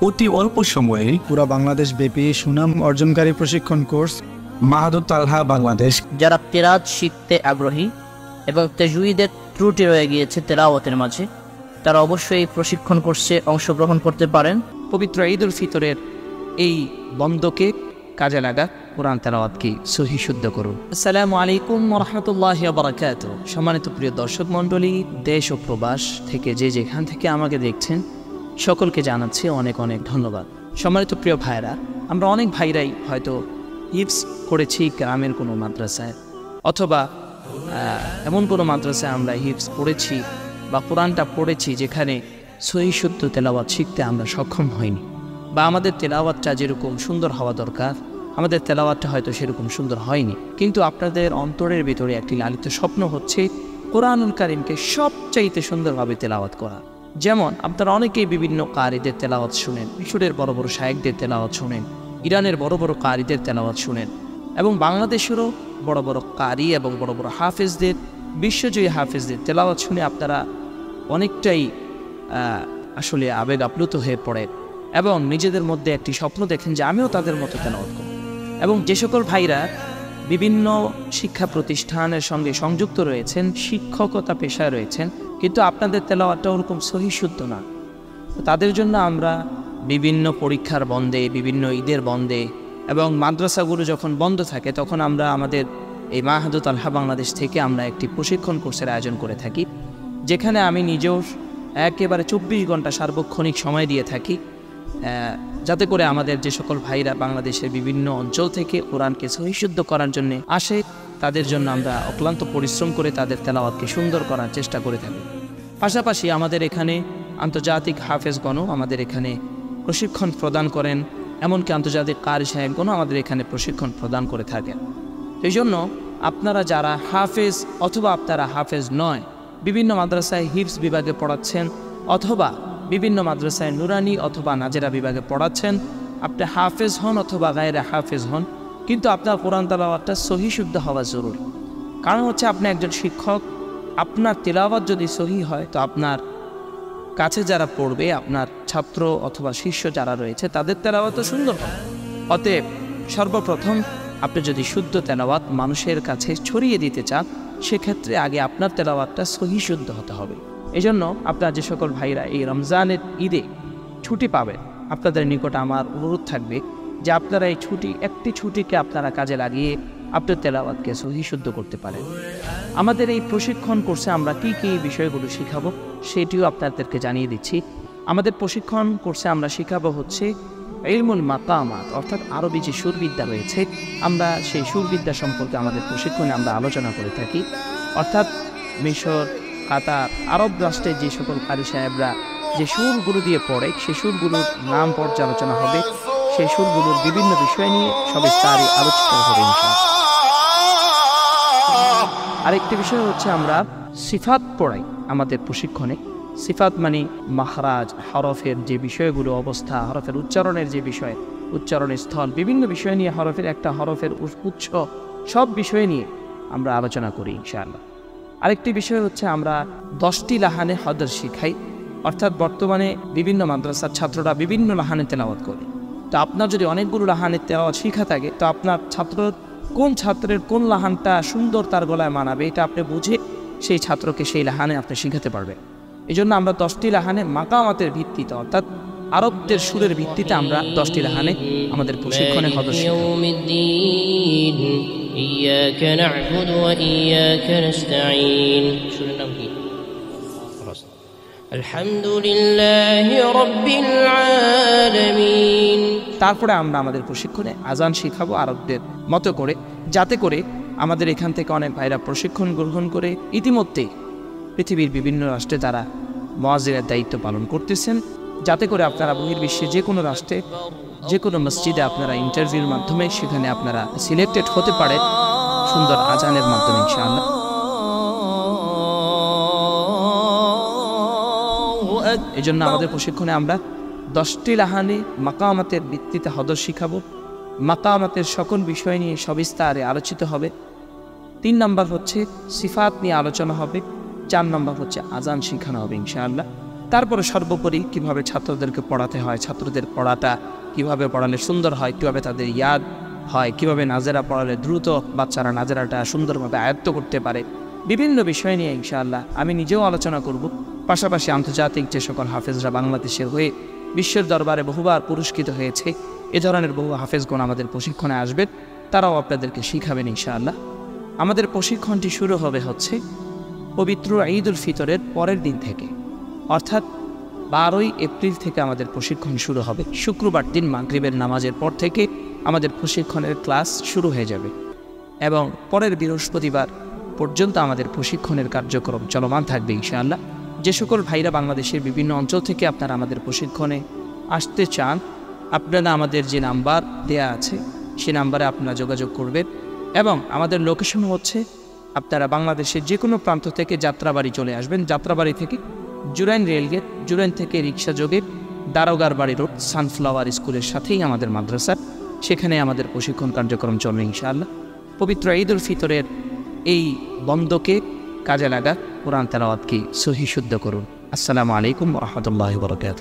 অতি অল্প সময়ে পুরো বাংলাদেশ ব্যাপী সুনাম অর্জনকারী প্রশিক্ষণ কোর্স মাহাদুত তালহা বাংলাদেশ। যারা কিরাত শিখতে আগ্রহী এবং তাজউইদের ত্রুটি রয়ে গিয়েছে তেলাওয়াতের মাঝে, তারা অবশ্যই এই প্রশিক্ষণ কোর্সে অংশগ্রহণ করতে পারেন। পবিত্র ঈদ উল ফিতরের এই বন্ধকে কাজে লাগা, কোরআন তেলাওয়াতকে সহি শুদ্ধ করুন। আসসালামু আলাইকুম ওয়া রাহমাতুল্লাহি ওয়া বারাকাতুহু। সম্মানিত প্রিয় দর্শক মণ্ডলী, দেশ ও প্রবাস থেকে যেখান থেকে আমাকে দেখছেন, সকলকে জানাচ্ছি অনেক অনেক ধন্যবাদ। সম্মানিত প্রিয় ভাইরা, আমরা অনেক ভাইরাই হয়তো হিফজ করেছি গ্রামের কোনো মাদ্রাসায়, অথবা এমন কোনো মাদ্রাসায় আমরা হিফজ পড়েছি বা কোরআনটা পড়েছি যেখানে সহি শুদ্ধ তেলাওয়াত শিখতে আমরা সক্ষম হইনি, বা আমাদের তেলাওয়াতটা যেরকম সুন্দর হওয়া দরকার আমাদের তেলাওয়াতটা হয়তো সেরকম সুন্দর হয়নি। কিন্তু আপনাদের অন্তরের ভিতরে একটি লালিত স্বপ্ন হচ্ছে কোরআনুল কারীমকে সবচাইতে সুন্দরভাবে তেলাওয়াত করা। যেমন আপনারা অনেকেই বিভিন্ন কারীদের তেলাওয়াত শুনেন, মিশরের বড় বড় শায়েখদের তেলাওয়াত শুনেন, ইরানের বড় বড় কারীদের তেলাওয়াত শুনেন, এবং বাংলাদেশেরও বড় বড় কারী এবং বড় বড় হাফেজদের, বিশ্বজয়ী হাফেজদের তেলাওয়াত শুনে আপনারা অনেকটাই আসলে আবেগ আপ্লুত হয়ে পড়েন এবং নিজেদের মধ্যে একটি স্বপ্ন দেখেন যে আমিও তাদের মতো তেলাওয়াত করব। এবং যে সকল ভাইরা বিভিন্ন শিক্ষা প্রতিষ্ঠানের সঙ্গে সংযুক্ত রয়েছেন, শিক্ষকতা পেশায় রয়েছেন, কিন্তু আপনাদের তেলাওয়াতটা ওরকম সহি শুদ্ধ না, তাদের জন্য আমরা বিভিন্ন পরীক্ষার বন্ধে, বিভিন্ন ঈদের বন্ধে এবং মাদ্রাসাগুলো যখন বন্ধ থাকে তখন আমরা আমাদের এই মাহাদুত তালহা বাংলাদেশ থেকে আমরা একটি প্রশিক্ষণ কোর্সের আয়োজন করে থাকি, যেখানে আমি নিজেও একেবারে 24 ঘন্টা সার্বক্ষণিক সময় দিয়ে থাকি, যাতে করে আমাদের যে সকল ভাইরা বাংলাদেশের বিভিন্ন অঞ্চল থেকে কোরআনকে সহিশুদ্ধ করার জন্য আসে, তাদের জন্য আমরা অক্লান্ত পরিশ্রম করে তাদের তেলাওয়াতকে সুন্দর করার চেষ্টা করে থাকি। পাশাপাশি আমাদের এখানে আন্তর্জাতিক হাফেজগণও আমাদের এখানে প্রশিক্ষণ প্রদান করেন, এমনকি আন্তর্জাতিক কারি সাহেবগণও আমাদের এখানে প্রশিক্ষণ প্রদান করে থাকেন। এই জন্য আপনারা যারা হাফেজ অথবা আপনারা হাফেজ নয়, বিভিন্ন মাদ্রাসায় হিফজ বিভাগে পড়াচ্ছেন, অথবা বিভিন্ন মাদ্রাসায় নুরানি অথবা নাজেরা বিভাগে পড়াচ্ছেন, আপনি হাফেজ হন অথবা গায়রে হাফেজ হন, কিন্তু আপনার কোরআন তেলাওয়াতটা সহি শুদ্ধ হওয়া জরুরি। কারণ হচ্ছে আপনি একজন শিক্ষক, আপনার তেলাওয়াত যদি সহি হয় তো আপনার কাছে যারা পড়বে, আপনার ছাত্র অথবা শিষ্য যারা রয়েছে, তাদের তেলাওয়াতও সুন্দর হবে। অতএব সর্বপ্রথম আপনি যদি শুদ্ধ তেলাওয়াত মানুষের কাছে ছড়িয়ে দিতে চান, সেক্ষেত্রে আগে আপনার তেলাওয়াতটা সহি শুদ্ধ হতে হবে। এই জন্য আপনার যে সকল ভাইরা এই রমজানের ঈদে ছুটি পাবেন, আপনাদের নিকট আমার অনুরোধ থাকবে যে আপনারা এই একটি ছুটিকে আপনারা কাজে লাগিয়ে আপনার তেলাওয়াতকে সহি শুদ্ধ করতে পারেন। আমাদের এই প্রশিক্ষণ কোর্সে আমরা কী কী বিষয়গুলো শিখাবো সেটিও আপনাদেরকে জানিয়ে দিচ্ছি। আমাদের প্রশিক্ষণ কোর্সে আমরা শিখাবো হচ্ছে ইলমুল মাকামাত, অর্থাৎ আরবি যে সুরবিদ্যা রয়েছে, আমরা সেই সুরবিদ্যা সম্পর্কে আমাদের প্রশিক্ষণে আমরা আলোচনা করে থাকি। অর্থাৎ মিশর, কাতার, আরব রাষ্ট্রের যে সকল কারি সাহেবরা যে সুরগুলো দিয়ে পড়ে, সেই সুরগুলোর নাম পর্যালোচনা হবে, সেই সুরগুলোর বিভিন্ন বিষয় নিয়ে সবিস্তারে আলোচিত হবে ইনশাআল্লাহ। আরেকটি বিষয় হচ্ছে আমরা সিফাত পড়াই আমাদের প্রশিক্ষণে। সিফাত মানে মাখরাজ, হরফের যে বিষয়গুলো, অবস্থা, হরফের উচ্চারণের যে বিষয়, উচ্চারণের স্থল, বিভিন্ন বিষয় নিয়ে, হরফের একটা হরফের উৎস, সব বিষয় নিয়ে আমরা আলোচনা করি ইনশাআল্লাহ। আরেকটি বিষয় হচ্ছে আমরা 10টি লাহানে হদর শিখাই, অর্থাৎ বর্তমানে বিভিন্ন মাদ্রাসার ছাত্ররা বিভিন্ন লাহানে তেলাওয়াত করে। তো আপনার যদি অনেকগুলো লাহানের তেলাওয়াত শিখা থাকে, তো আপনার ছাত্রের কোন লাহানটা সুন্দর তার গলায় মানাবে, এটা আপনি বুঝে সেই ছাত্রকে সেই লাহানে আপনি শিখাতে পারবেন। এই জন্য আমরা 10টি লাহানে মাকামাতের ভিত্তিতে, অর্থাৎ আরবদের সুরের ভিত্তিতে আমরা 10টি লাহানে আমাদের প্রশিক্ষণে হদর إياك نعبد وإياك نستعين. الحمد لله رب العالمين. তারপরে আমরা আমাদের প্রশিক্ষণে আজান শিখাবো আরবদের মতো করে, যাতে করে আমাদের এখান থেকে অনেক ভাইরা প্রশিক্ষণ গ্রহণ করে ইতিমধ্যেই পৃথিবীর বিভিন্ন রাষ্ট্রে তারা মুয়াজ্জিনের দায়িত্ব পালন করতেছেন, যাতে করে আপনারা বহির্বিশ্বে যে কোনো রাষ্ট্রে, যে কোনো মসজিদে আপনারা ইন্টারভিউর মাধ্যমে সেখানে আপনারা সিলেক্টেড হতে পারেন সুন্দর আজানের মাধ্যমে ইনশাআল্লাহ। এই জন্য আমাদের প্রশিক্ষণে আমরা 10টি লাহানে মাকামাতের ভিত্তিতে হদর শিখাবো। মাকামাতের সকল বিষয় নিয়ে সবিস্তারে আলোচিত হবে। 3 নম্বর হচ্ছে সিফাত নিয়ে আলোচনা হবে। 4 নম্বর হচ্ছে আজান শিখানো হবে ইনশাআল্লাহ। তারপরে সর্বোপরি কিভাবে ছাত্রদেরকে পড়াতে হয়, ছাত্রদের পড়াটা কিভাবে পড়ালে সুন্দর হয়, কিভাবে তাদের ইয়াদ হয়, কিভাবে নাজেরা পড়ালে দ্রুত বাচ্চারা নাজেরাটা সুন্দরভাবে আয়ত্ত করতে পারে, বিভিন্ন বিষয় নিয়ে ইনশাআল্লাহ আমি নিজেও আলোচনা করব। পাশাপাশি আন্তর্জাতিক যে সকল হাফেজরা বাংলাদেশের হয়ে বিশ্বের দরবারে বহুবার পুরস্কৃত হয়েছে, এ ধরনের বহু হাফেজগণ আমাদের প্রশিক্ষণে আসবেন, তারাও আপনাদেরকে শিখাবেন ইনশাআল্লাহ। আমাদের প্রশিক্ষণটি শুরু হবে হচ্ছে পবিত্র ঈদ উল ফিতরের পরের দিন থেকে, অর্থাৎ 12ই এপ্রিল থেকে আমাদের প্রশিক্ষণ শুরু হবে। শুক্রবার দিন মাগরিবের নামাজের পর থেকে আমাদের প্রশিক্ষণের ক্লাস শুরু হয়ে যাবে এবং পরের বৃহস্পতিবার পর্যন্ত আমাদের প্রশিক্ষণের কার্যক্রম চলমান থাকবে ইনশাআল্লাহ। যে সকল ভাইরা বাংলাদেশের বিভিন্ন অঞ্চল থেকে আপনারা আমাদের প্রশিক্ষণে আসতে চান, আপনারা আমাদের যে নাম্বার দেয়া আছে সে নাম্বারে আপনারা যোগাযোগ করবেন এবং আমাদের লোকেশন হচ্ছে আপনারা বাংলাদেশের যে কোনো প্রান্ত থেকে যাত্রাবাড়ি চলে আসবেন। যাত্রাবাড়ি থেকে জুরাইন রেলগেট, জুরাইন থেকে রিক্সা যোগে দারোগার বাড়ি রোড সানফ্লাওয়ার স্কুলের সাথেই আমাদের মাদ্রাসা, সেখানে আমাদের প্রশিক্ষণ কার্যক্রম চলবে ইনশাআল্লাহ। পবিত্র ঈদ উল ফিতরের এই বন্ধকে কাজে লাগা, কোরআন তেলাওয়াতকে সহি শুদ্ধ করুন। আসসালামু আলাইকুম ওয়া রাহমাতুল্লাহি ওয়া বারাকাতুহু।